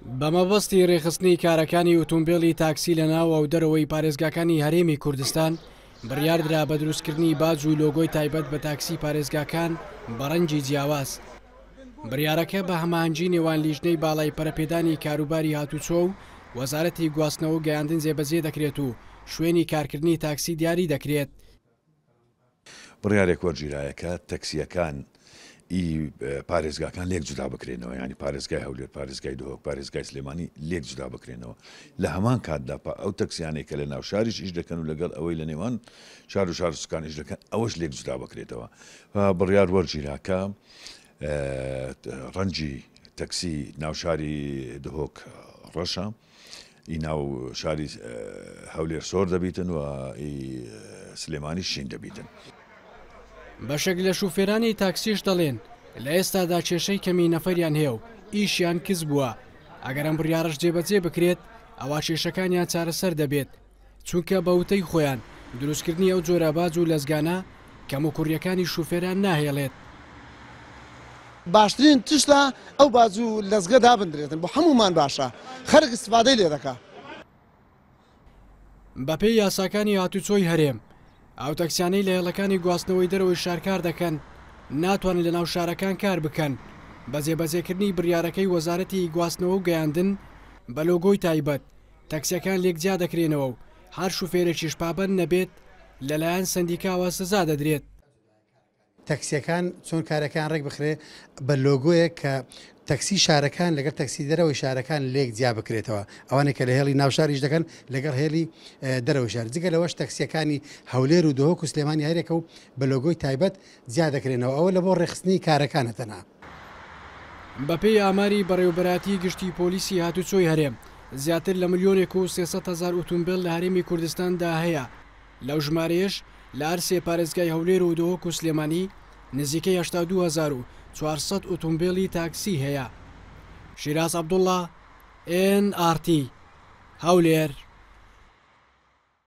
بەمەبەستی ڕێخستنی کارەکانی ئۆتۆمبیلی تاکسی لە ناو و دەرەوەی پارێزگاکانی هەرێمی کوردستان بڕیاردرا بە دروستکردنی باج و لۆگۆی تایبەت بە تاکسی پارێزگاکان بە ڕەنگی جیاواز. بڕیارەکە بە هەماهەنگی نێوان لیژنەی باڵای پەرەپێدانی کاروباری هاتوچۆ و وەزارەتی گواستنەوە گەیاندن جێبەجێ دەکرێت و شوێنی کارکردنی تاکسی دیاری دەکرێت. بڕیارێک وەرگیرایەکە تەکسیەکان پارێزگاکان لێک جودا بکرێنەوە، ینی پارێزگای هەولێر، پارێزگای دۆک، پارێزگای سلێمانی لێک جودا بکرێنەوە. لە هەمان کاتدا ئەو تەکسیانەی کە لە ناو شاریش ئیش دەکەن و لەگەڵ ئەوەی لە نێوان شار و شارسوکان ئیش دەکەن ئەوەش لێک جودا بکرێتەوە. بڕیار وەرگیراکە ڕەنجی تەکسی ناوشاری دهۆک ڕەشە، ناو شاری هەولێر سۆر دەبیتن و سلێمانی شین دەبیتن. بەشێک لە شوفێرانی تاکسیش دەڵێن لە ئێستادا کێشەی کەمی نەفەریان هەیە و ئیشیان کز بووە. ئەگەر ئەم بڕیارەش جێبەجێ بکرێت ئەوا کێشەکانیان چارەسەر دەبێت، چونکە بە وتەی خۆیان دروستکردنی ئەو جۆرە باج و لەزگانە کەم و کوڕیەکانی شوفێران ناهێڵێت. باشترین تشتا ئەو باج و لەزگە دابدرێتن بۆ هەمومان باشە، خەرق استفادەی لێ دەکا. بەپێی یاساکانی هاتوچۆی هەرێم ئەو تەکسیانەی لە هێڵەکانی گواستنەوەی دەرەوەی شارکار دەکەن ناتوانن لە ناو شارەکان کار بکەن. بە جێبەجێکردنی بڕیارەکەی وەزارەتی گواستنەوە و گەیاندن بە لۆگۆی تایبەت تەکسیەکان لێکجیا دەکرێنەوە و هەر شوفێرێکیش پابەند نەبێت لەلایەن سەندیکاوە سزا دەدرێت. تەکسیەکان چۆن کارەکان ڕێک بخرێ بە لۆگۆیە کە تەکسی شارەکان لەگەڵ تەکسی دەرەوەی شارەکان لێک جیا بکرێتەوە، ئەوانێک کە لە هێڵی ناوشاریش دەکەن لەگەڵ هێڵی دەرەوەی شار. جگە لەوەش تەکسیەکانی هەولێر و دۆک و سلێمانی هەرێکە و بە لۆگۆی تایبەت جیا دەکرێنەوە، ئەوە لە بۆ ڕێخستنی کارەکانە تەنها. بەپێی ئاماری بەڕێوەبەراتی گشتی پۆلیسی هاتوچۆی هەرێم زیاتر لە 1,300,000 ئۆتۆمبیل لە هەرێمی کوردستاندا هەیە. لەو ژمارەیەش لە ئەرسێ پارێزگای هەولێر و دۆک و سلێمانی نزیکەی 82,400 ئۆتۆمبیلی تاکسی هەیە. شیراز عەبدوڵڵا، NRT هەولێر.